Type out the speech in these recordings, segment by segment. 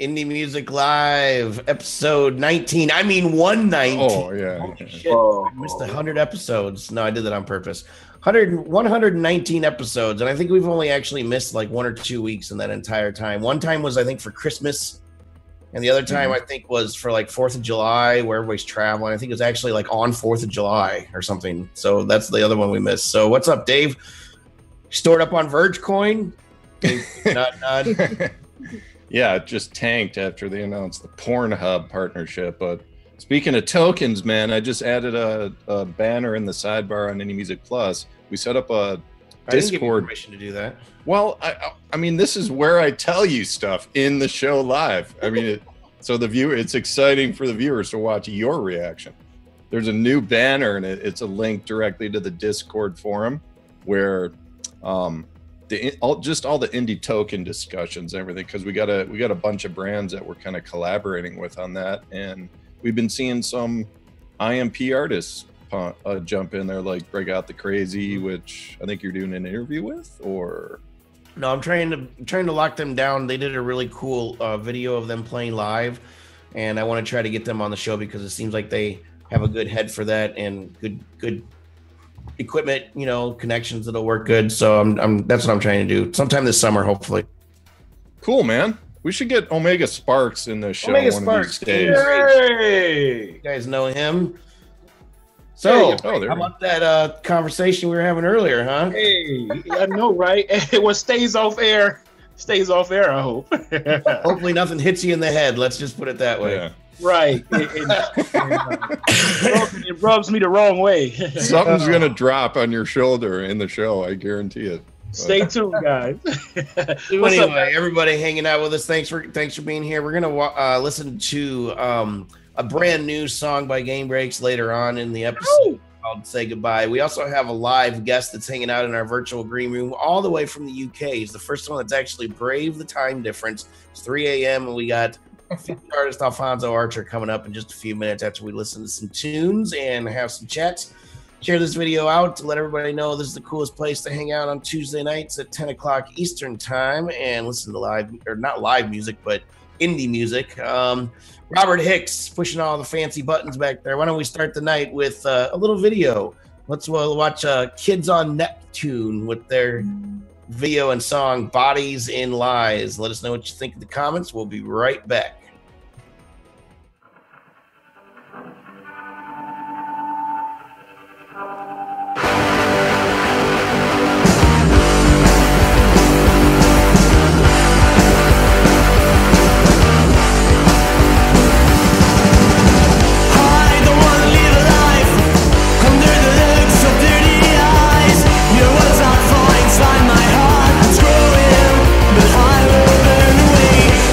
Indie Music Live, episode 19. I mean, 119. Oh, yeah. Holy shit. I missed 100 episodes. No, I did that on purpose. 119 episodes. And I think we've only actually missed like 1 or 2 weeks in that entire time. One time was, I think, for Christmas. And the other time, I think, was for like 4th of July, where everybody's traveling. I think it was actually like on 4th of July or something. So that's the other one we missed. So what's up, Dave? Stored up on Vergecoin? Nod. Yeah, it just tanked after they announced the Pornhub partnership. But speaking of tokens, man, I just added a banner in the sidebar on Indie Music Plus. We set up a Discord. I didn't give you permission to do that. Well, I mean, this is where I tell you stuff in the show live. I mean, it's exciting for the viewers to watch your reaction. There's a new banner, and it's a link directly to the Discord forum where all the indie token discussions and everything, because we got a bunch of brands that we're kind of collaborating with on that, and we've been seeing some IMP artists jump in there, like Break Out the Crazy, which I think you're doing an interview with, or no? I'm trying to lock them down. They did a really cool video of them playing live, and I want to try to get them on the show because it seems like they have a good head for that and good equipment, connections that'll work good. So that's what I'm trying to do sometime this summer, hopefully. Cool, man. We should get Omega Sparx in the show. Omega Sparx, hey! You guys know him. So, how about that conversation we were having earlier, huh? Hey, I know, right? What stays off air, I hope. Hopefully nothing hits you in the head. Let's just put it that way. Yeah. Right. It rubs me the wrong way. Something's going to drop on your shoulder in the show. I guarantee it. Stay tuned, guys. Anyway, everybody hanging out with us. Thanks for being here. We're going to listen to a brand new song by Gamebreax later on in the episode called Say Goodbye. We also have a live guest that's hanging out in our virtual green room all the way from the UK. He's the first one that's actually braved the time difference. It's 3 a.m. and we got artist Alphonso Archer coming up in just a few minutes after we listen to some tunes and have some chats. Share this video out to let everybody know this is the coolest place to hang out on Tuesday nights at 10 o'clock Eastern time and listen to not live music, but indie music. Robert Hicks pushing all the fancy buttons back there. Why don't we start the night with a little video? Let's watch Kids on Neptune with their video and song Bodies in Lies. Let us know what you think in the comments. We'll be right back.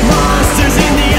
Monsters in the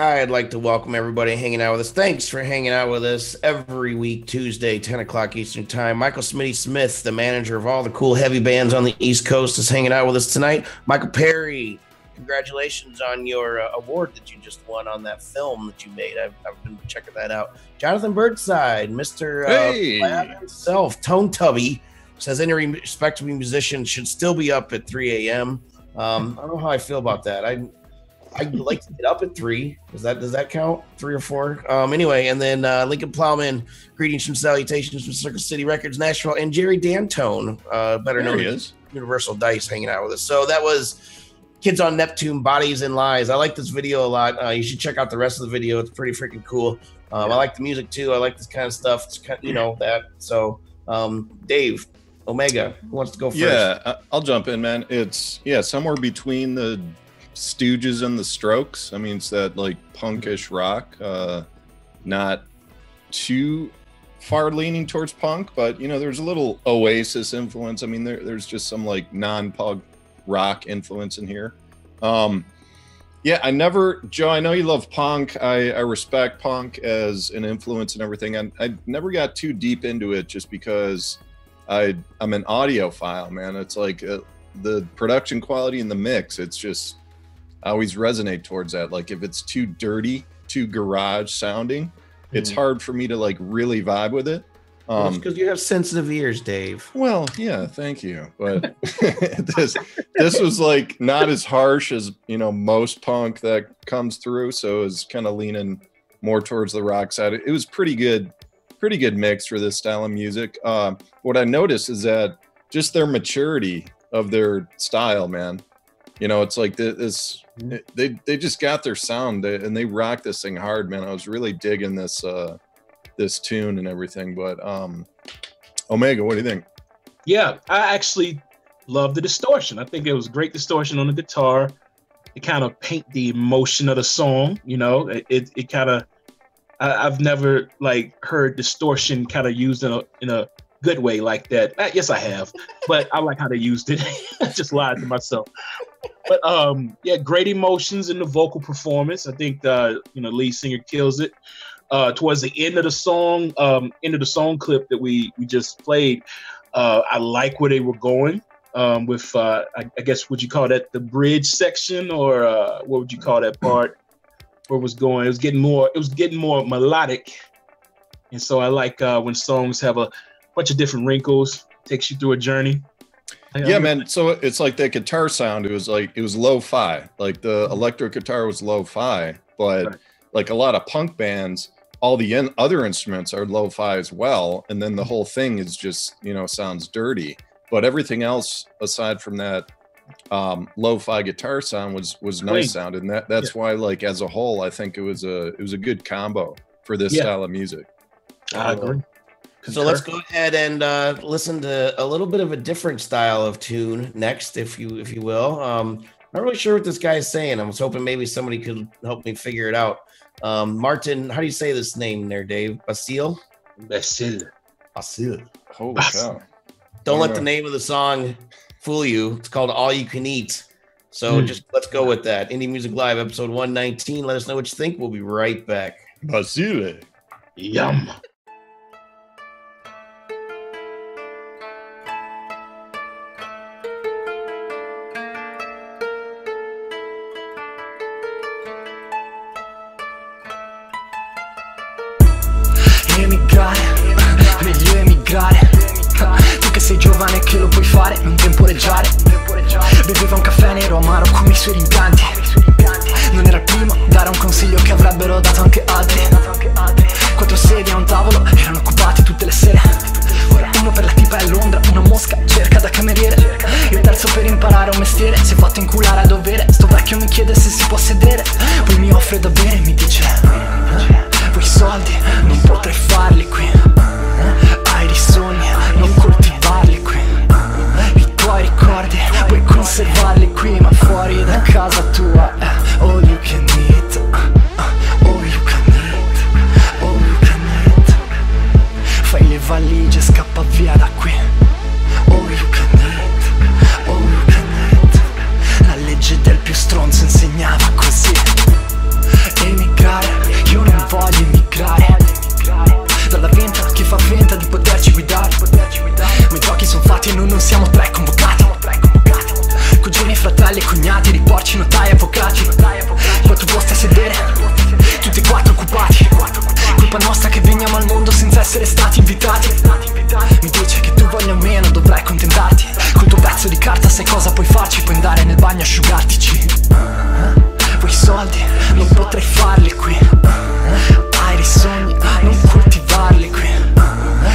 I'd like to welcome everybody hanging out with us. Thanks for hanging out with us every week, Tuesday, 10 o'clock Eastern Time. Michael Smitty Smith, the manager of all the cool heavy bands on the East Coast, is hanging out with us tonight. Michael Perry, congratulations on your award that you just won on that film that you made. I've been checking that out. Jonathan Birdside, Mr. Lab himself, Tone Tubby, says any respectable musician should still be up at 3 a.m. I don't know how I feel about that. I'd like to get up at 3. Does that count? 3 or 4? Anyway, and then Lincoln Plowman, greetings and salutations from Circle City Records, Nashville, and Jerry D'Antone, better known as Universal Dice, hanging out with us. So that was Kids on Neptune, Bodies and Lies. I like this video a lot. You should check out the rest of the video. It's pretty freaking cool. I like the music too. I like this kind of stuff. It's kind of, that. So Dave, Omega, who wants to go first? Yeah, I'll jump in, man. It's somewhere between the Stooges and the Strokes. I mean, it's that like punkish rock, not too far leaning towards punk, but there's a little Oasis influence. I mean, there's just some like non-punk rock influence in here. Joe, I know you love punk. I respect punk as an influence and everything. I never got too deep into it just because I'm an audiophile, man. It's like the production quality in the mix, it's just, I always resonate towards that. Like if it's too dirty, too garage sounding, it's hard for me to like really vibe with it. Because you have sensitive ears, Dave. Well, yeah, thank you. But this was like not as harsh as most punk that comes through. So it was kind of leaning more towards the rock side. It was pretty good mix for this style of music. What I noticed is that just their maturity of their style, man. It's like this. They just got their sound and they rock this thing hard, man. I was really digging this tune and everything. But Omega, what do you think? Yeah, I actually love the distortion. I think it was great distortion on the guitar. It kind of paint the emotion of the song. It kind of. I've never like heard distortion kind of used in a good way like that. Yes, I have, but I like how they used it. I just lied to myself. But great emotions in the vocal performance. I think the lead singer kills it. Towards the end of the song clip that we just played, I like where they were going with I guess would you call that the bridge section, or what would you call that part where it was going? It was getting more melodic, and so I like when songs have a bunch of different wrinkles, takes you through a journey. Yeah, man. So it's like that guitar sound. It was lo-fi. Like the electric guitar was lo-fi, but like a lot of punk bands, all the other instruments are lo-fi as well, and then the whole thing is just sounds dirty. But everything else aside from that lo-fi guitar sound was nice sound, and that's why like as a whole I think it was a good combo for this style of music. I agree. So let's go ahead and listen to a little bit of a different style of tune next, if you will. Not really sure what this guy is saying. I was hoping maybe somebody could help me figure it out. Martin, how do you say this name there, Dave? Basile. Holy cow! Don't let the name of the song fool you. It's called All You Can Eat. So just let's go with that. Indie Music Live, episode 119. Let us know what you think. We'll be right back. Basile. Yum. Meglio emigrare. Tu che sei giovane che lo puoi fare, non temporeggiare. Beveva un caffè nero amaro come i suoi rimpianti. Non era il primo a dare un consiglio che avrebbero dato anche altri. 4 sedie a un tavolo erano occupati tutte le sere. Ora uno per la tipa è a Londra, una mosca cerca da cameriere. Il terzo per imparare un mestiere si è fatto inculare a dovere. Sto vecchio mi chiede se si può sedere, poi mi offre da bere e mi dice: vuoi soldi? Non potrei farli qui. Hai dei sogni, non coltivarli qui. I tuoi ricordi puoi conservarli qui, ma fuori da casa tua all you can eat. All you can eat. All you can eat. Fai le valigie, scappa via da qui. All you can eat. All you can eat. La legge del più stronzo insegnava così. E mi bagno, asciugartici. Quei soldi non potrei farli qui. Hai dei sogni, non coltivarli qui.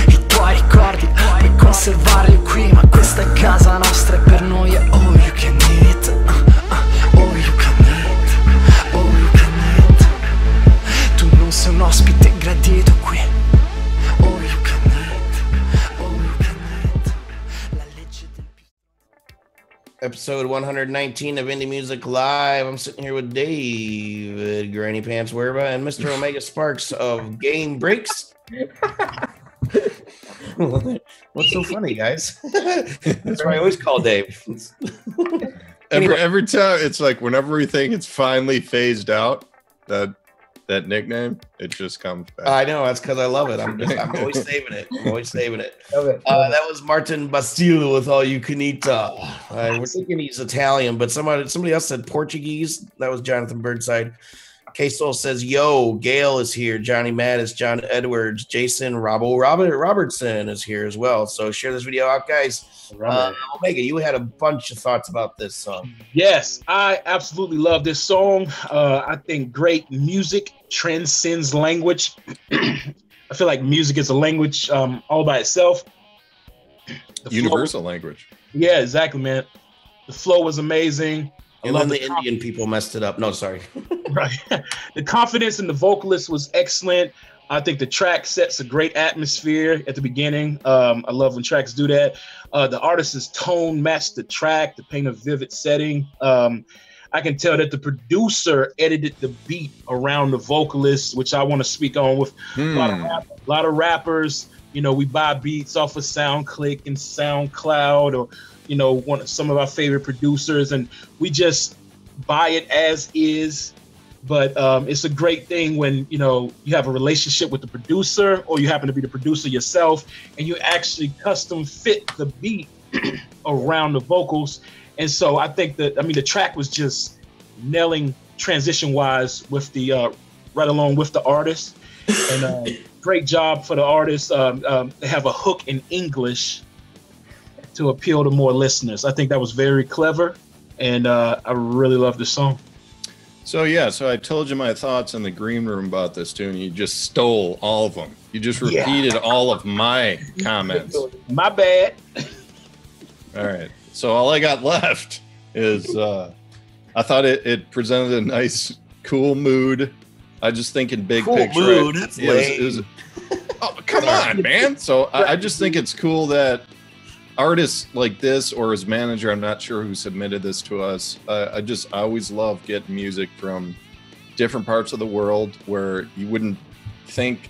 I tuoi ricordi puoi conservarli qui. Ma questa è casa nostra e per noi è all you can eat. All you can eat, all you can eat. Tu non sei un ospite gradito qui. All you can eat, all you can eat. La legge del Episode 119 of Indie Music Live. I'm sitting here with David Granny Pants Werba and Mr. Omega Sparx of Gamebreax. What's so funny, guys? That's what I always call Dave. Every time, it's like whenever we think it's finally phased out, that nickname, it just comes back. I know, that's because I love it. I'm always saving it. I'm always saving it. That was Martin Basile with All You Can Eat. We're thinking he's Italian, but somebody else said Portuguese. That was Jonathan Birdside. K-Soul says, yo, Gail is here. Johnny Mattis, John Edwards, Jason Robertson is here as well. So share this video out, guys. Omega, you had a bunch of thoughts about this song. Yes, I absolutely love this song. I think great music transcends language. I feel like music is a language all by itself. Universal language. Yeah, exactly, man. The flow was amazing. And then the Indian people messed it up. No, sorry. Right. The confidence in the vocalist was excellent. I think the track sets a great atmosphere at the beginning. I love when tracks do that. The artist's tone matched the track to paint a vivid setting. I can tell that the producer edited the beat around the vocalist, which I want to speak on with a lot of rappers. You know, we buy beats off of SoundClick and SoundCloud, or you know, some of our favorite producers, and we just buy it as is. But it's a great thing when, you know, you have a relationship with the producer, or you happen to be the producer yourself, and you actually custom fit the beat around the vocals. And so I think that, I mean, the track was just nailing transition wise with the right along with the artist. And great job for the artist. They have a hook in English to appeal to more listeners. I think that was very clever, and I really love the song. So yeah, so I told you my thoughts in the green room about this tune. You just stole all of them. You just repeated all of my comments. My bad. All right. So all I got left is I thought it presented a nice, cool mood. I just think in big cool picture. Mood. That's lame. Oh, come on, man. So I just think it's cool that artists like this, or his manager, I'm not sure who submitted this to us. I always love getting music from different parts of the world where you wouldn't think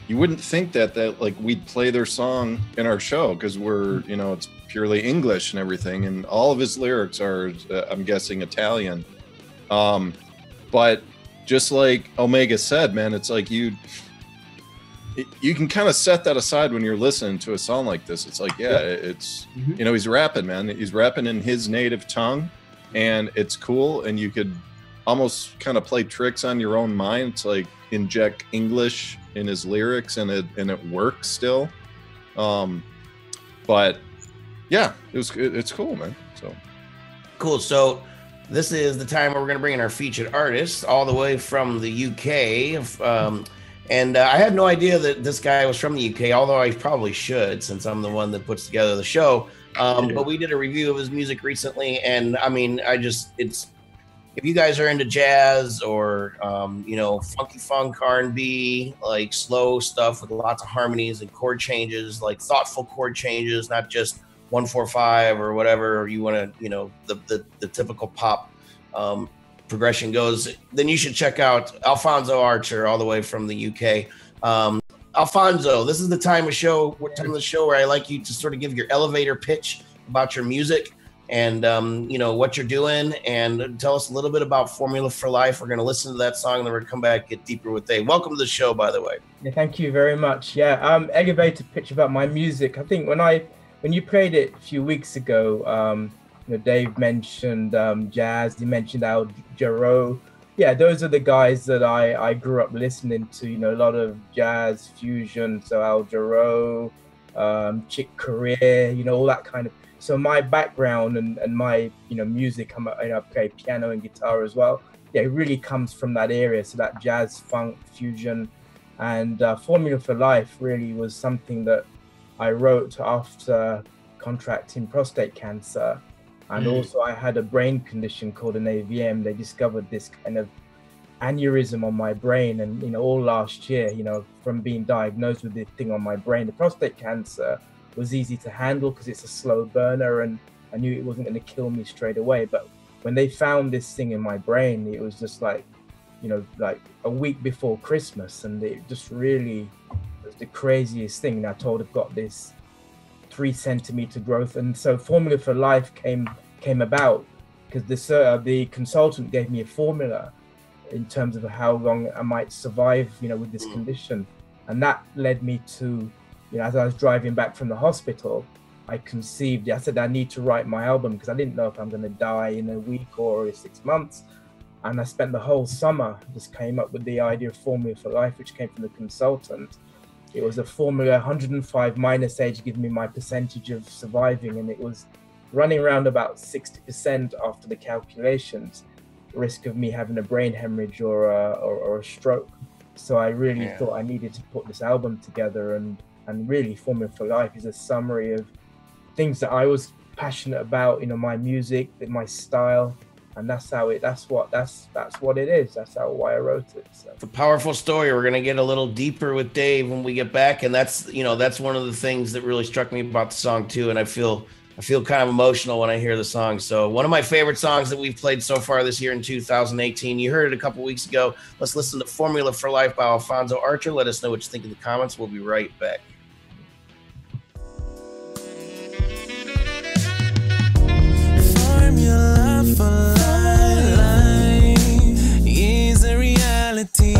that like we'd play their song in our show, because we're, you know, it's purely English and everything, and all of his lyrics are I'm guessing Italian. But just like Omega said, man, it's like you can kind of set that aside when you're listening to a song like this. It's like, yeah, it's, you know, he's rapping, man. He's rapping in his native tongue, and it's cool. And you could almost kind of play tricks on your own mind. It's like inject English in his lyrics, and it works still. But yeah, it's cool, man. So cool. So this is the time where we're going to bring in our featured artist all the way from the UK. And I had no idea that this guy was from the UK, although I probably should, since I'm the one that puts together the show. But we did a review of his music recently, and I mean, if you guys are into jazz or you know, funky funk, R&B, like slow stuff with lots of harmonies and chord changes, like thoughtful chord changes, not just 1-4-5 or whatever you want to, you know, the typical pop progression goes, then you should check out Alphonso Archer, all the way from the UK. Alphonso, this is the time of the show where I like you to sort of give your elevator pitch about your music and you know, what you're doing, and tell us a little bit about Formula for Life. We're going to listen to that song, and then we're going to come back, get deeper with Dave. Welcome to the show, by the way. Yeah, thank you very much. Yeah, elevator pitch about my music. I think when you played it a few weeks ago, you know, Dave mentioned jazz. You mentioned Al Jarreau. Yeah, those are the guys that I grew up listening to. You know, a lot of jazz fusion. So Al Jarreau, Chick Corea. You know, all that kind of So my background and my music, I play piano and guitar as well. Yeah, it really comes from that area. So that jazz, funk, fusion, and Formula for Life really was something that I wrote after contracting prostate cancer. And also I had a brain condition called an AVM. They discovered this kind of aneurysm on my brain, and all last year, from being diagnosed with this thing on my brain. The prostate cancer was easy to handle because it's a slow burner, and I knew it wasn't going to kill me straight away. But when they found this thing in my brain, it was just like like a week before Christmas, and it just really was the craziest thing. And I told I've got this 3-centimeter growth, and so Formula for Life came about because the consultant gave me a formula in terms of how long I might survive, with this condition. And that led me to, as I was driving back from the hospital, I said, I need to write my album because I didn't know if I'm going to die in a week or 6 months. And I spent the whole summer, just came up with the idea of Formula for Life, which came from the consultant. It was a formula, 105 minus age, giving me my percentage of surviving. And it was running around about 60% after the calculations, risk of me having a brain hemorrhage or a stroke. So I really thought I needed to put this album together, and really Formula for Life is a summary of things that I was passionate about, my music, my style, and that's what it is. That's why I wrote it. So. It's a powerful story. We're gonna get a little deeper with Dave when we get back, and that's one of the things that really struck me about the song too. And I feel kind of emotional when I hear the song. So one of my favorite songs that we've played so far this year in 2018. You heard it a couple weeks ago. Let's listen to Formula for Life by Alphonso Archer. Let us know what you think in the comments. We'll be right back. Formula for life is a reality.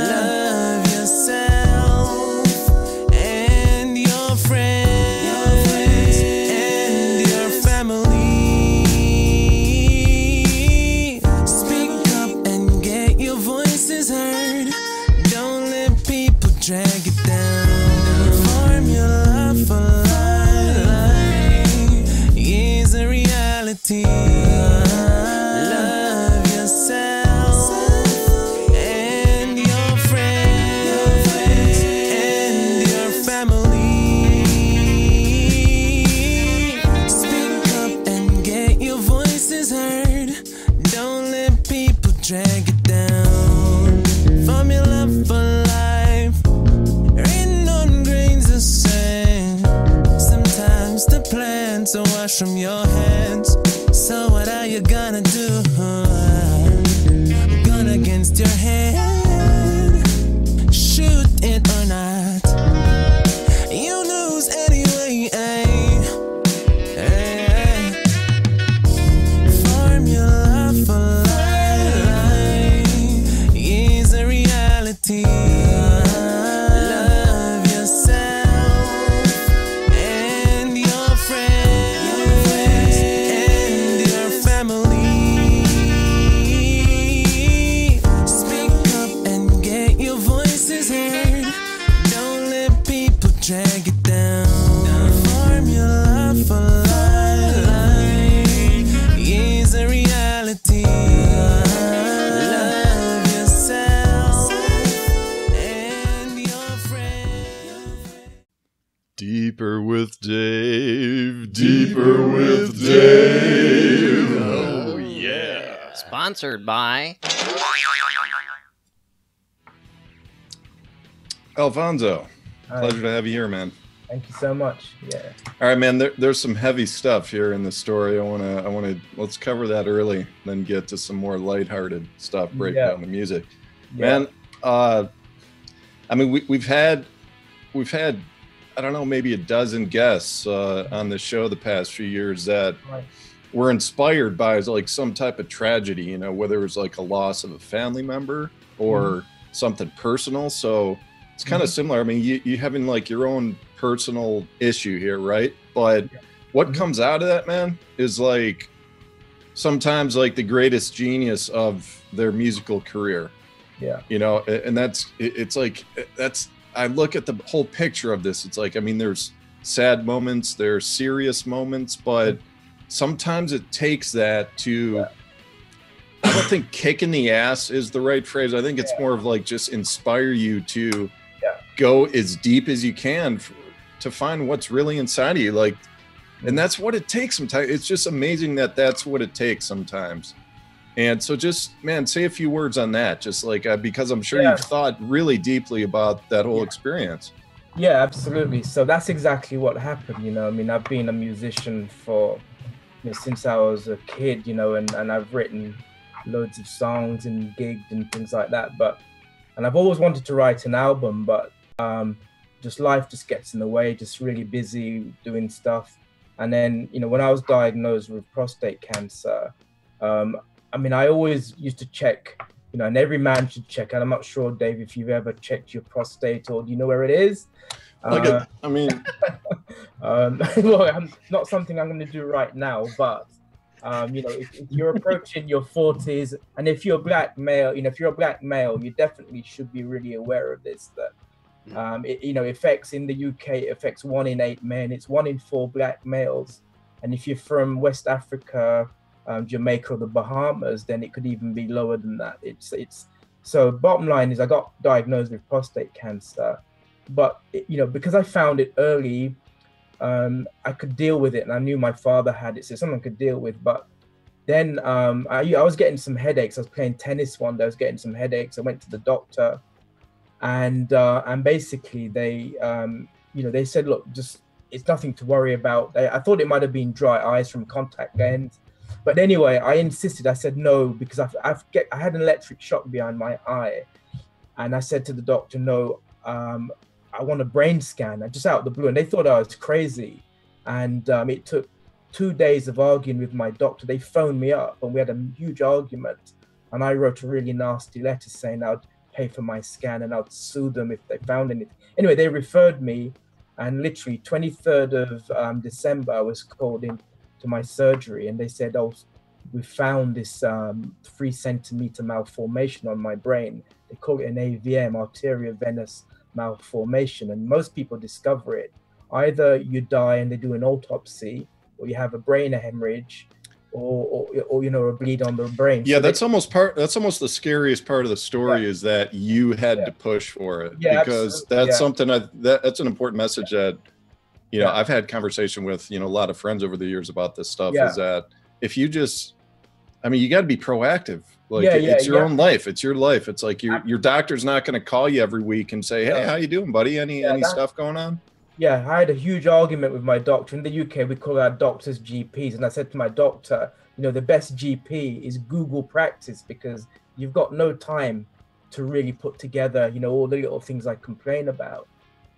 Love yourself and your friends and your family. Speak up and get your voices heard. Don't let people drag it down. Formula for life is a reality. Love yourself and your friends and your family. Speak up and get your voices heard. Don't let people drag it down. Formula for life, written on grains of sand. Sometimes the plans are washed from your hands. So what are you gonna do? Gun against your head, shoot it or not, you lose anyway. Formula for life is a reality. Love yourself and your friends and your family. Speak up and get your voices heard. Don't let people drag it down. Formula for life is a reality. Love yourself and your friends. Deeper with Dave. Deeper with Dave. Oh, yeah. Sponsored by Alphonso, Hi. pleasure to have you here, man. Thank you so much. Yeah. All right, man. There's some heavy stuff here in the story. I wanna let's cover that early, then get to some more lighthearted stuff. Break down the music, man. I mean, we've had I don't know, maybe a dozen guests on the show the past few years that were inspired by like some type of tragedy. Whether it was like a loss of a family member or something personal. So it's kind of similar. I mean, you having like your own personal issue here, right? But what comes out of that, man, is like sometimes like the greatest genius of their musical career. Yeah. And it's like, I look at the whole picture of this. It's like, I mean, there's sad moments, there are serious moments, but sometimes it takes that to, I don't think kick in the ass is the right phrase. I think it's more of like just inspire you to go as deep as you can to find what's really inside of you. Like, and that's what it takes sometimes. It's just amazing that that's what it takes sometimes. And so just, man, say a few words on that, just like, because I'm sure you've thought really deeply about that whole experience. Yeah, absolutely. So that's exactly what happened. You know, I mean, I've been a musician for, you know, since I was a kid, you know, and I've written loads of songs and gigged and things like that. And I've always wanted to write an album, but just life just gets in the way, just really busy doing stuff. And then, you know, when I was diagnosed with prostate cancer, I mean, I always used to check, you know, and every man should check. And I'm not sure, Dave, if you've ever checked your prostate, or do you know where it is? I mean, well, not something I'm going to do right now, but you know, if you're approaching your 40s, and if you're a black male, you know, if you're a black male, you definitely should be really aware of this. That it, you know, affects in the UK, it affects 1 in 8 men. It's 1 in 4 black males, and if you're from West Africa, Jamaica, or the Bahamas, then it could even be lower than that. It's so. Bottom line is, I got diagnosed with prostate cancer, but you know, because I found it early, I could deal with it, and I knew my father had it, so someone could deal with. But then I was getting some headaches. I was playing tennis one day. I was getting some headaches. I went to the doctor, and basically they you know, they said, look, just it's nothing to worry about. I thought it might have been dry eyes from contact lens, but anyway, I insisted. I said no, because I had an electric shock behind my eye, and I said to the doctor, no, I want a brain scan, just out of the blue. And they thought I was crazy. And it took 2 days of arguing with my doctor. They phoned me up and we had a huge argument. And I wrote a really nasty letter saying I'd pay for my scan and I'd sue them if they found anything. Anyway, they referred me, and literally 23rd of December, I was called in to my surgery, and they said, oh, we found this 3 centimeter malformation on my brain. They call it an AVM, arteriovenous malformation, and most people discover it. Either you die and they do an autopsy, or you have a brain hemorrhage, or you know, a bleed on the brain. Yeah, so that's almost the scariest part of the story, is that you had to push for it, because that's something that's an important message that, you know, I've had conversation with, you know, a lot of friends over the years about this stuff, is that if you just, I mean, you got to be proactive. Like it's your own life. It's your life. It's like your doctor's not going to call you every week and say, hey, how you doing, buddy? Any stuff going on? Yeah, I had a huge argument with my doctor. In the UK, we call our doctors GPs. And I said to my doctor, you know, the best GP is Google practice, because you've got no time to really put together, you know, all the little things I complain about.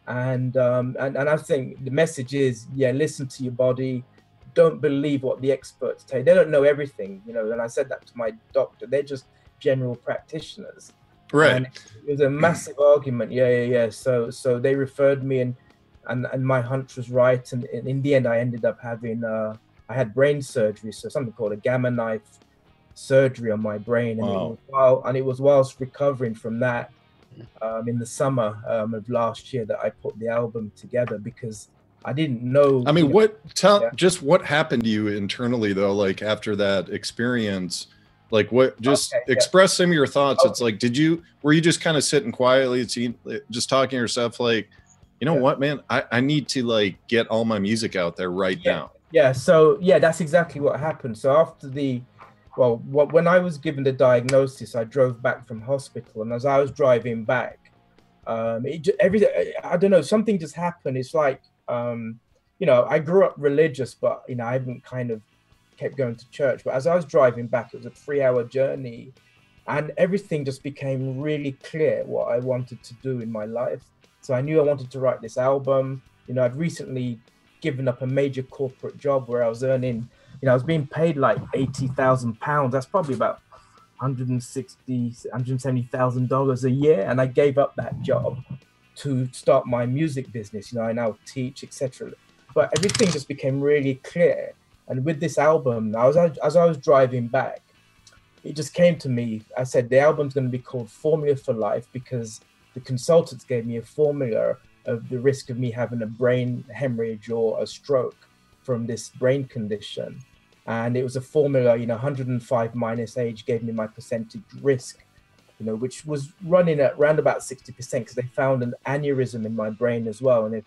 And I think the message is, listen to your body. Don't believe what the experts tell you. They don't know everything, you know. And I said that to my doctor. They're just general practitioners. Right. And it was a massive argument. So they referred me, and my hunch was right. And in the end, I ended up having I had brain surgery, so something called a gamma knife surgery on my brain. And it was whilst recovering from that, in the summer of last year, that I put the album together, because I didn't know. I mean, just what happened to you internally though, like after that experience? Like what, just express some of your thoughts. It's like, were you just kind of sitting quietly, just talking to yourself, like, you know what, man, I need to like get all my music out there right now. Yeah. So that's exactly what happened. So after when I was given the diagnosis, I drove back from hospital, and as I was driving back, I don't know, something just happened. It's like, you know, I grew up religious, but, you know, I haven't kind of kept going to church. But as I was driving back, it was a 3-hour journey, and everything just became really clear what I wanted to do in my life. So I knew I wanted to write this album. You know, I'd recently given up a major corporate job where I was earning, you know, I was being paid like £80,000. That's probably about $170,000 a year. And I gave up that job to start my music business. You know, I now teach, etc. But everything just became really clear. And with this album, as I was driving back, it just came to me. I said, the album's going to be called Formula for Life, because the consultants gave me a formula of the risk of me having a brain hemorrhage or a stroke from this brain condition. And it was a formula, 105 minus age gave me my percentage risk, which was running at around about 60%, because they found an aneurysm in my brain as well. And if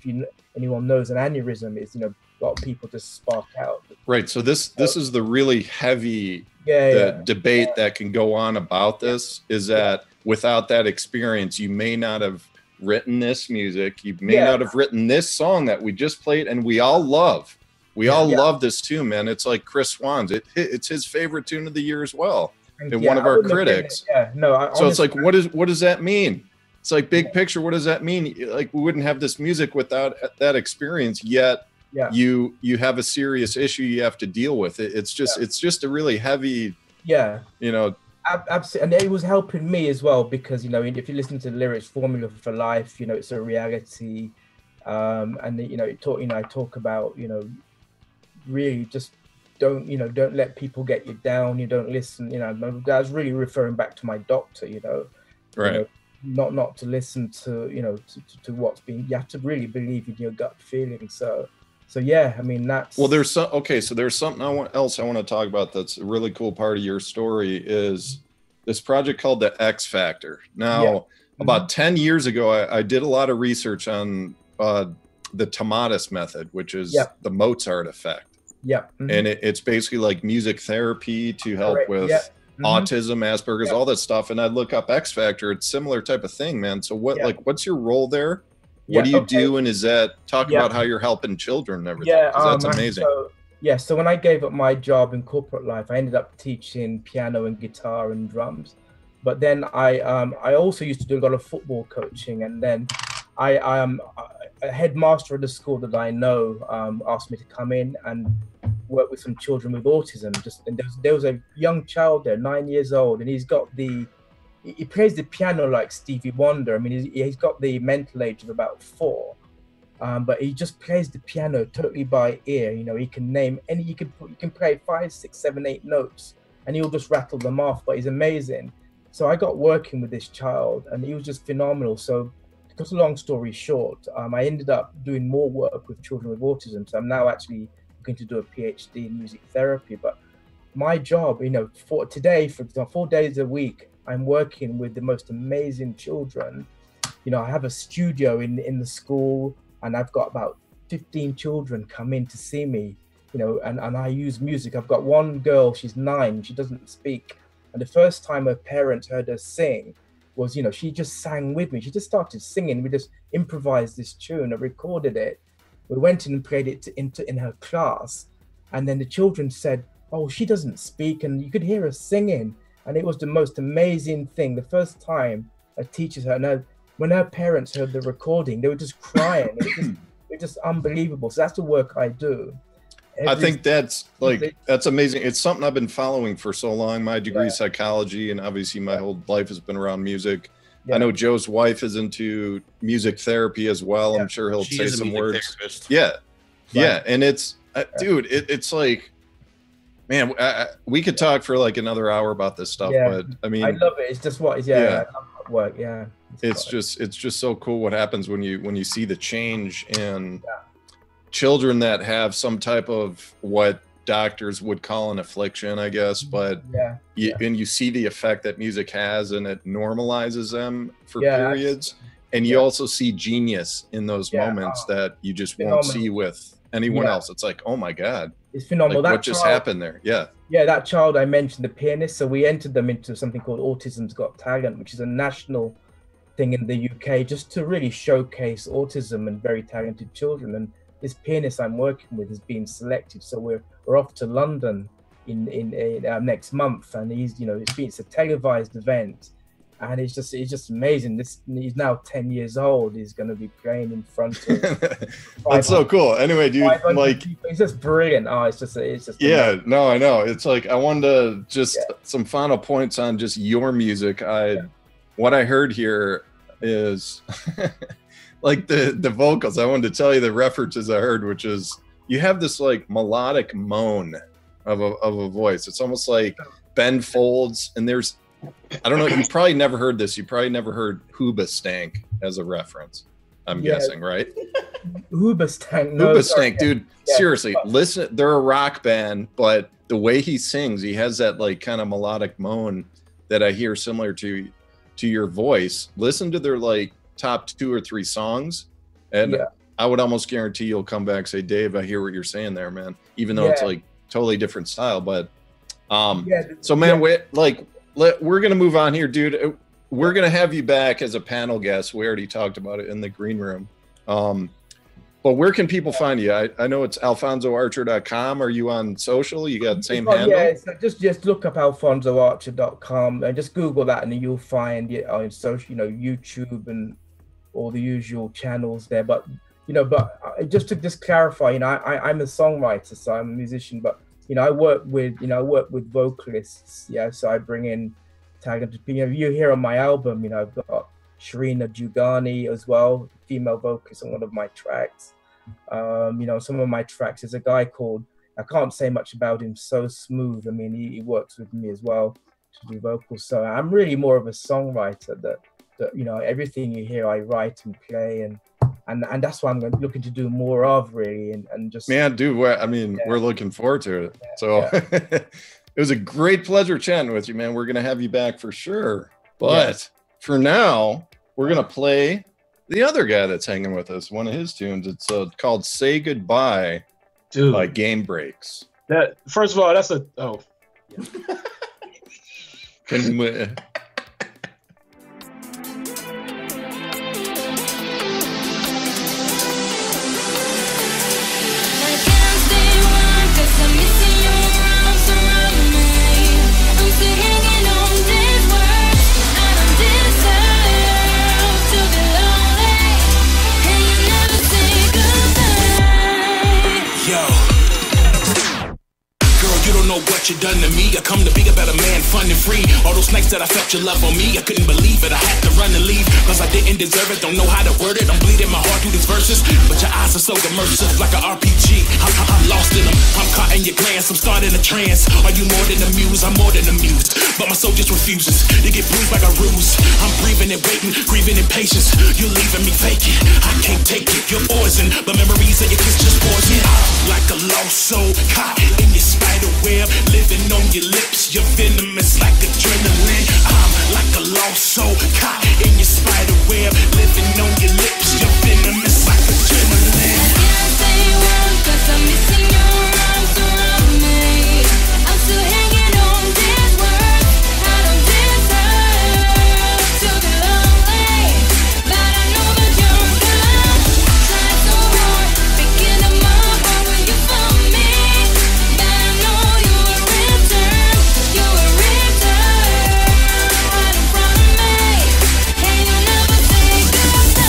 anyone knows, an aneurysm is, a lot of people just spark out. Right. So this is the really heavy debate that can go on about this, is that without that experience, you may not have written this music. You may not have written this song that we just played, and we all love. We all love this tune, man. It's like Chris Swan's. It's his favorite tune of the year as well. And one of our critics. So it's like, what does that mean? It's like big picture. What does that mean? Like, we wouldn't have this music without that experience, yet you have a serious issue you have to deal with. It's just a really heavy, Absolutely. And it was helping me as well, because, if you listen to the lyrics, Formula for Life, it's a reality. And, I talk about, really just don't let people get you down. You don't listen, I was really referring back to my doctor, right. Not to listen to, to what's being, you have to really believe in your gut feeling. So yeah, I mean, that's, well, there's there's something else I want to talk about. That's a really cool part of your story, is this project called the X Factor. Now, about 10 years ago, I did a lot of research on the Tomatis method, which is the Mozart effect. And it's basically like music therapy to help with autism, Asperger's, all that stuff. And I look up X Factor, it's similar type of thing, man. So what's your role there? What do you do? And is that about how you're helping children and everything? That's amazing. So when I gave up my job in corporate life, I ended up teaching piano and guitar and drums. But then I also used to do a lot of football coaching. And then a headmaster of the school that I know asked me to come in and work with some children with autism. And there was a young child there, 9 years old, and he plays the piano like Stevie Wonder. I mean, he's got the mental age of about 4, but he just plays the piano totally by ear. He can name any, you can play 5, 6, 7, 8 notes, and he'll just rattle them off. But he's amazing. So I got working with this child, and he was just phenomenal. So, to cut a long story short, I ended up doing more work with children with autism. So I'm now actually looking to do a PhD in music therapy. But my job, for today, for example, 4 days a week, I'm working with the most amazing children. I have a studio in the school, and I've got about 15 children come in to see me, and I use music. I've got one girl, she's 9, she doesn't speak. And the first time her parents heard her sing was, she just sang with me. She just started singing. We just improvised this tune. I recorded it. We went in and played it in her class. And then the children said, oh, she doesn't speak. And you could hear her singing. And it was the most amazing thing. The first time a teacher's heard her, when her parents heard the recording, they were just crying. It was just unbelievable. So that's the work I do. I think that's amazing. It's something I've been following for so long. My degree is psychology, and obviously my whole life has been around music. I know Joe's wife is into music therapy as well. I'm sure he'll say some words. Yeah. And it's, dude, it's like, man, we could talk for like another hour about this stuff, but I mean, I love it. It's just I love work. It's just so cool what happens when you see the change in children that have some type of what doctors would call an affliction, I guess, but and you see the effect that music has, and it normalizes them for periods. And you also see genius in those moments that you just won't see with anyone else. It's like, oh my God, it's phenomenal. Like, what just happened there? That child I mentioned, the pianist. So we entered them into something called Autism's Got Talent, which is a national thing in the UK, just to really showcase autism and very talented children. And this pianist I'm working with is being selected, so we're off to London in next month, and it's a televised event, and it's just amazing. He's now 10 years old. He's going to be playing in front of. That's so cool. Anyway, dude, like it's just brilliant. It's just amazing. No, I know. It's like I wanted to just some final points on just your music. What I heard here is. Like the vocals, I wanted to tell you the references I heard, which is you have this like melodic moan of a voice. It's almost like Ben Folds, and there's, I don't know, you probably never heard this. You probably never heard Hoobastank as a reference. I'm guessing, right? Hoobastank. No, Hoobastank, dude. Yeah. Seriously, listen. They're a rock band, but the way he sings, he has that like kind of melodic moan that I hear similar to your voice. Listen to their like top 2 or 3 songs, and I would almost guarantee you'll come back and say, Dave, I hear what you're saying there, man. Even though it's like totally different style, but so man, we're gonna move on here, dude. We're gonna have you back as a panel guest. We already talked about it in the green room. But where can people find you? I know it's alfonsoarcher.com. Are you on social? You got the same handle? Yeah, so just look up alfonsoarcher.com and just Google that, and then you'll find it on social, YouTube and all the usual channels there. But just to clarify, I'm a songwriter, so I'm a musician, but I work with vocalists. Yeah, so I bring in talented people. You hear on my album, I've got Sharina Jugani as well, female vocalist on one of my tracks. Some of my tracks, there's a guy called, I can't say much about him, So Smooth. I mean, he works with me as well to do vocals. So I'm really more of a songwriter that everything you hear I write and play, and that's what I'm looking to do more of, really, and just, man, dude, we're looking forward to it. It was a great pleasure chatting with you, man. We're gonna have you back for sure, but for now we're gonna play the other guy that's hanging with us, one of his tunes. It's called Say Goodbye, dude, by Gamebreax. That, first of all, that's Can we, what you done to me. I come to be a better man, fun and free. All those nights that I felt your love on me, I couldn't believe it. I had to run and leave, cause I didn't deserve it. Don't know how to word it. I'm bleeding my heart through these verses, but your eyes are so immersive, like an RPG. I'm lost in them. I'm caught in your glance. I'm starting a trance. Are you more than amused? I'm more than amused, but my soul just refuses to get bruised like a ruse. I'm breathing and waiting, grieving in patience. You're leaving me vacant. I can't take it. You're poison, but memories of your kiss just poison. Like a lost soul caught in your spider web, living on your lips. You're venomous like adrenaline. I'm like a lost soul caught in your spider web, living on your lips. You're venomous like adrenaline. I can't say a word cause I'm missing your arms around me. I'm still hanging on these words. I don't deserve to be lonely, but I know that you're gone. Tried so hard, picking up my heart when you found me, but I know you will return. You will return right in front of me. Can you never say goodbye?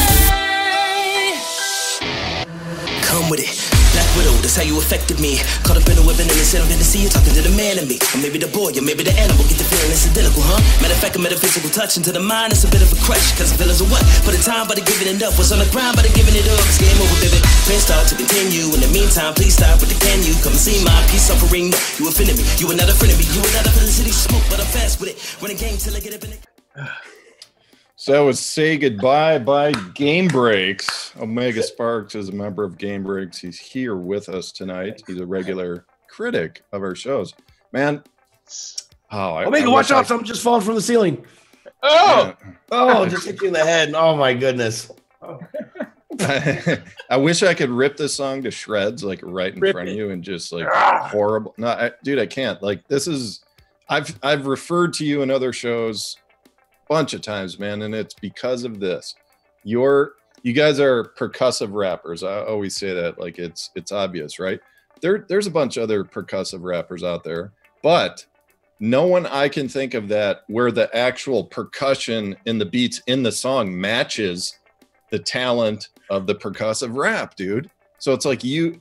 Come with it. Black Widow, that's how you affected me. Caught up in the web and instead of to see you talking to the man in me. Or maybe the boy, or maybe the animal. Get the feeling it's identical, huh? Matter of fact, a metaphysical touch into the mind. It's a bit of a crush, cause the feelings are what? Put in time, but giving it up. What's on the grind, but giving it up. It's game over, baby. Plan start to continue. In the meantime, please stop with the can you. Come and see my peace suffering. No, you offended me. You were not a friend of me. You were not a felicity smoke, but I'm fast with it. Running game till I get up in it. So that was Say Goodbye by Gamebreax. Omega Sparx is a member of Gamebreax. He's here with us tonight. He's a regular critic of our shows. Man. Omega, watch out. Something just falling from the ceiling. Just hit you in the head. Oh, my goodness. I wish I could rip this song to shreds, like right in front of you, and just like horrible. No, dude, I can't. Like, this is, I've referred to you in other shows bunch of times, man, and it's because of this. You guys are percussive rappers. I always say that, like it's obvious, right? There's a bunch of other percussive rappers out there, but no one I can think of that where the actual percussion in the beats in the song matches the talent of the percussive rap, dude. So it's like you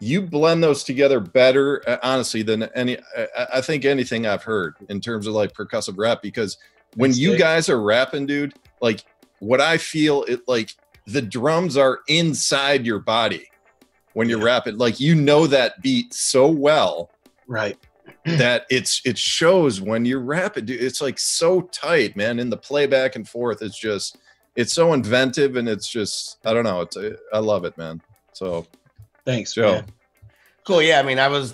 blend those together better, honestly, than I think anything I've heard in terms of like percussive rap, because when you guys are rapping, dude, like what I feel, it like the drums are inside your body when you're rapping. Like, you know that beat so well, right? That it shows when you're rapping, dude. It's like so tight, man. And the play back and forth is just, it's so inventive, and it's just, I don't know, I love it, man. So thanks, Joe. man. Cool. Yeah, I mean, I was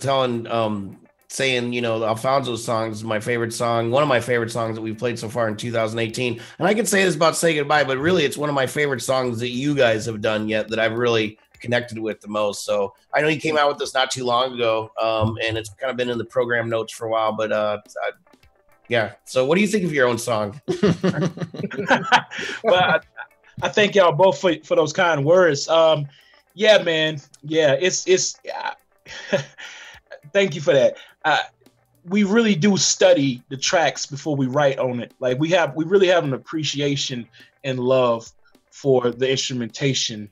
saying, you know, Alphonso's song is my favorite song, one of my favorite songs that we've played so far in 2018. And I can say this about Say Goodbye, but really it's one of my favorite songs that you guys have done yet that I've really connected with the most. So I know you came out with this not too long ago, and it's kind of been in the program notes for a while, but yeah. So what do you think of your own song? Well, I thank y'all both for those kind words. Yeah, man. Yeah, it's thank you for that. We really do study the tracks before we write on it. Like we really have an appreciation and love for the instrumentation.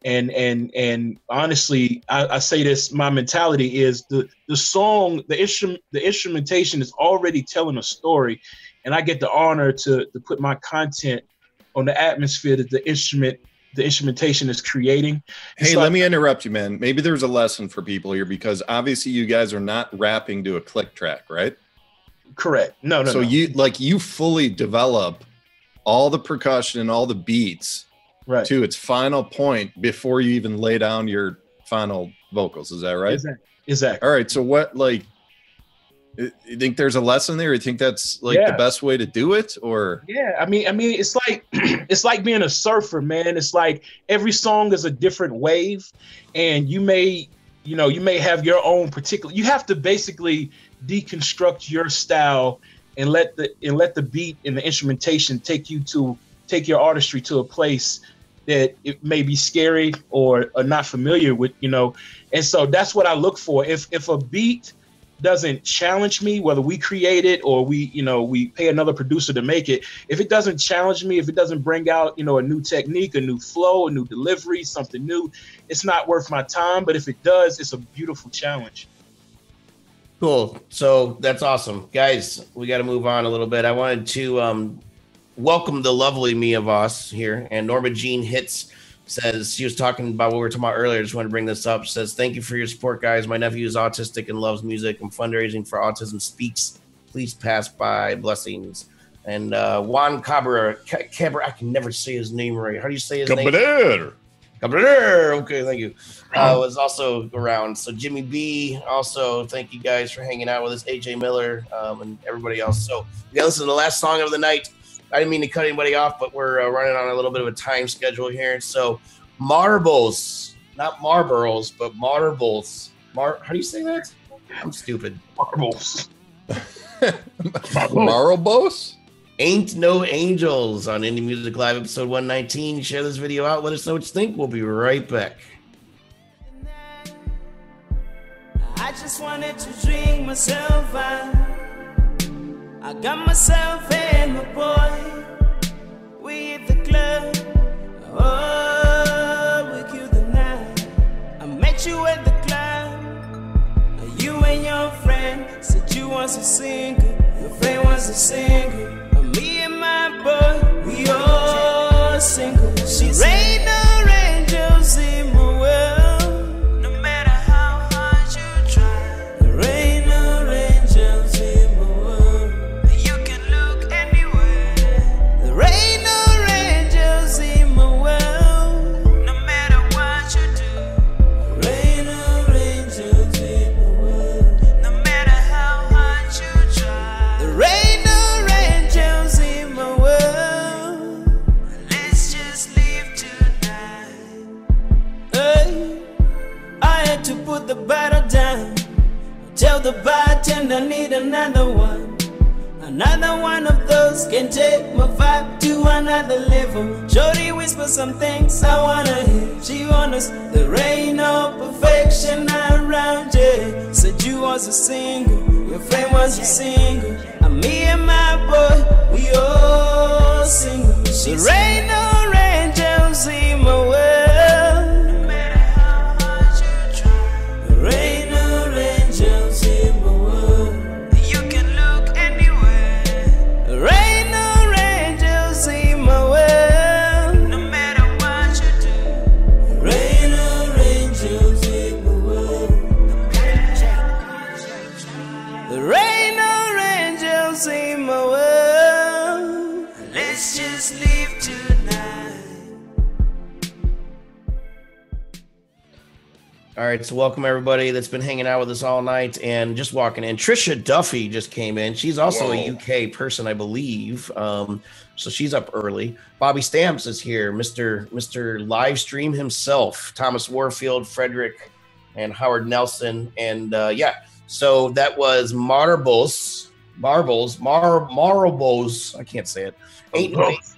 And honestly, I say this, my mentality is the song, the instrumentation is already telling a story, and I get the honor to put my content on the atmosphere that the instrumentation is creating. Hey, let me interrupt you, man. Maybe there's a lesson for people here, because obviously you guys are not rapping to a click track, right? Correct. No. So you fully develop all the percussion and all the beats to its final point before you even lay down your final vocals. Is that right? Exactly. All right. So what, like, you think there's a lesson there? You think that's like the best way to do it? Or yeah, I mean, it's like it's like being a surfer, man. It's like every song is a different wave, and you may have your own particular. You have to basically deconstruct your style and let the beat and the instrumentation take your artistry to a place that it may be scary or not familiar with, you know. And so that's what I look for. If a beat doesn't challenge me, whether we create it or we pay another producer to make it, if it doesn't challenge me, if it doesn't bring out, you know, a new technique, a new flow, a new delivery, something new, it's not worth my time. But if it does, it's a beautiful challenge. Cool. So that's awesome. Guys, we got to move on a little bit. I wanted to welcome the lovely Mia Voss here. And Norma Jean Hitz says, she was talking about what we were talking about earlier. I just want to bring this up. She says, thank you for your support, guys. My nephew is autistic and loves music. I'm fundraising for Autism Speaks. Please pass by. Blessings. And Juan Cabrera, I can never say his name right. How do you say his name? Cabrera. Okay, thank you. Was also around. So Jimmy B, also thank you guys for hanging out with us. AJ Miller, and everybody else. So we got to listen to the last song of the night. I didn't mean to cut anybody off, but we're running on a little bit of a time schedule here. So Marbles, not Marlboros, but Marbles. How do you say that? I'm stupid. Marbles. Marbles? Aint No Angels on Indie Music Live episode 119. Share this video out. Let us know what you think. We'll be right back. I just wanted to drink myself out. I got myself and my boy. We hit the club. Oh, we killed the night. I met you at the club. You and your friend said you was a singer. Your friend was a singer. Me and my boy, we all single. She's rain no angels in my world. No matter how hard you try, there ain't no angels in my world. You can look anywhere. There ain't no angels in my world. No matter what you do, there ain't no angels in my world. No matter how hard you try, there ain't no angels in my world. Let's just live tonight. Hey, I had to put the bottle down. Tell the bartender I need another one. Another one of those can take my vibe to another level. Shorty whisper some things I wanna hear. She wants there ain't no perfection around you. Said you was a single, your friend was a single. And me and my boy, we all single. There ain't no angels in my world. No matter how hard you try, there ain't no angels in my world. You can look anywhere. There ain't no angels in my world. No matter what you do, there ain't no angels in my world. There ain't no angels. All right, so welcome everybody that's been hanging out with us all night and just walking in. Trisha Duffy just came in. She's also a UK person, I believe. So she's up early. Bobby Stamps is here. Mr. Live Stream himself. Thomas Warfield, Frederick, and Howard Nelson. And yeah, so that was Marbles. I can't say it. Ain't No Angels.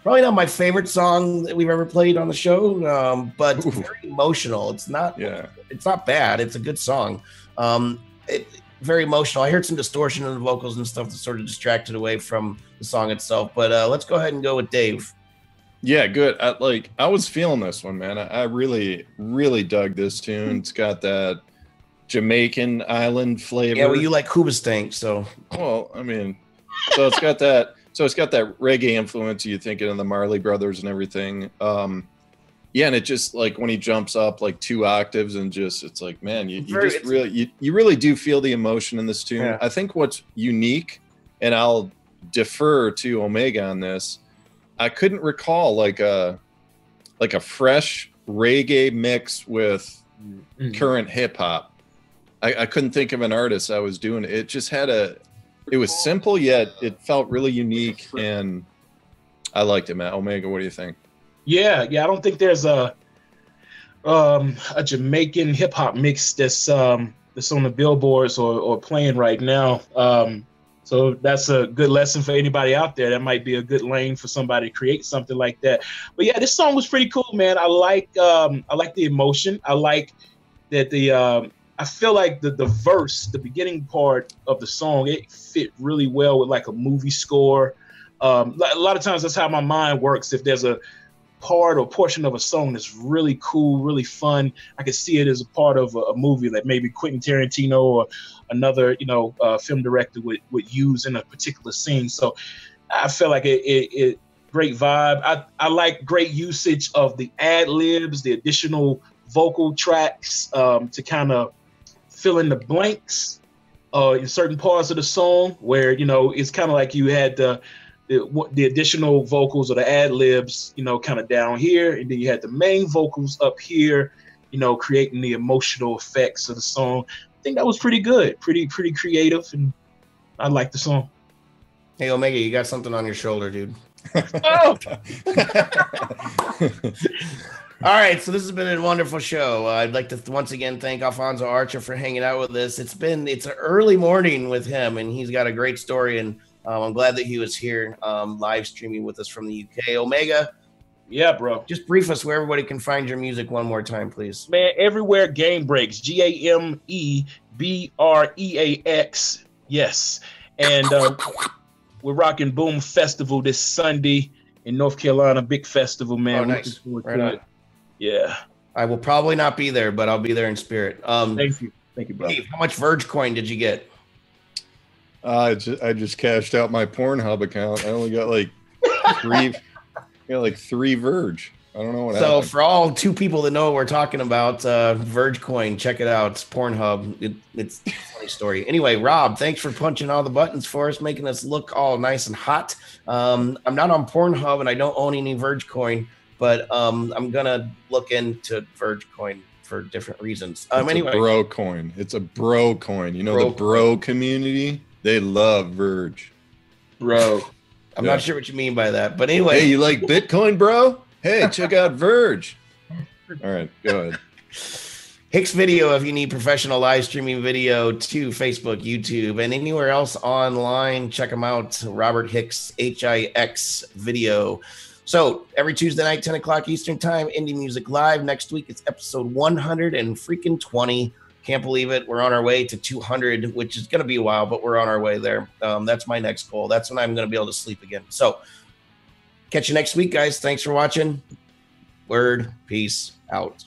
Probably not my favorite song that we've ever played on the show, but very emotional. It's not bad. It's a good song. Very emotional. I heard some distortion in the vocals and stuff that sort of distracted away from the song itself. But let's go ahead and go with Dave. Yeah, good. I was feeling this one, man. I really, really dug this tune. It's got that Jamaican island flavor. Yeah, well, you like Hoobastank, so. Well, I mean, so it's got that. So it's got that reggae influence. You thinking of the Marley Brothers and everything. Yeah, and it just like when he jumps up like 2 octaves and just it's like, man, you really do feel the emotion in this tune. Yeah. I think what's unique, and I'll defer to Omega on this. I couldn't recall like a fresh reggae mix with current hip hop. I couldn't think of an artist I was doing it. It just had it was simple, yet it felt really unique, and I liked it, Matt. Omega, what do you think? Yeah. I don't think there's a Jamaican hip hop mix that's on the billboards or playing right now. So that's a good lesson for anybody out there. That might be a good lane for somebody to create something like that. But yeah, this song was pretty cool, man. I like the emotion. I like that I feel like the verse, the beginning part of the song, it fit really well with like a movie score. A lot of times that's how my mind works. If there's a part or portion of a song that's really cool, really fun, I can see it as a part of a movie that maybe Quentin Tarantino or another, film director would use in a particular scene. So I feel like it great vibe. I like great usage of the ad libs, the additional vocal tracks to kind of fill in the blanks in certain parts of the song where, it's kind of like you had the additional vocals or the ad libs, kind of down here. And then you had the main vocals up here, creating the emotional effects of the song. I think that was pretty good, pretty creative. And I like the song. Hey, Omega, you got something on your shoulder, dude. Oh! All right, so this has been a wonderful show. I'd like to once again thank Alphonso Archer for hanging out with us. It's an early morning with him, and he's got a great story, and I'm glad that he was here live streaming with us from the UK. Omega, yeah, bro. Just brief us where everybody can find your music one more time, please. Man, everywhere Gamebreax, GAMEBREAX. Yes, and we're rocking Boom Festival this Sunday in North Carolina. Big festival, man. Oh, nice. Right on. Yeah. I will probably not be there, but I'll be there in spirit. Thank you, bro. Dave, how much Verge coin did you get? I just cashed out my Pornhub account. I only got like 3 Verge. I don't know what happened. So for all 2 people that know what we're talking about, Verge coin, check it out. It's Pornhub. It's a funny story. Anyway, Rob, thanks for punching all the buttons for us, making us look all nice and hot. I'm not on Pornhub and I don't own any Verge coin, but I'm gonna look into Verge coin for different reasons. Anyway, a bro coin. It's a bro coin. The bro community, they love Verge. Bro. I'm not sure what you mean by that, but anyway. Hey, you like Bitcoin, bro? Hey, check out Verge. All right, go ahead. Hixvideo, if you need professional live streaming video to Facebook, YouTube, and anywhere else online, check them out. Robert Hicks, HIX video. So every Tuesday night, 10 o'clock Eastern time, Indie Music Live. Next week, it's episode 120. Can't believe it. We're on our way to 200, which is going to be a while, but we're on our way there. That's my next goal. That's when I'm going to be able to sleep again. So catch you next week, guys. Thanks for watching. Word. Peace out.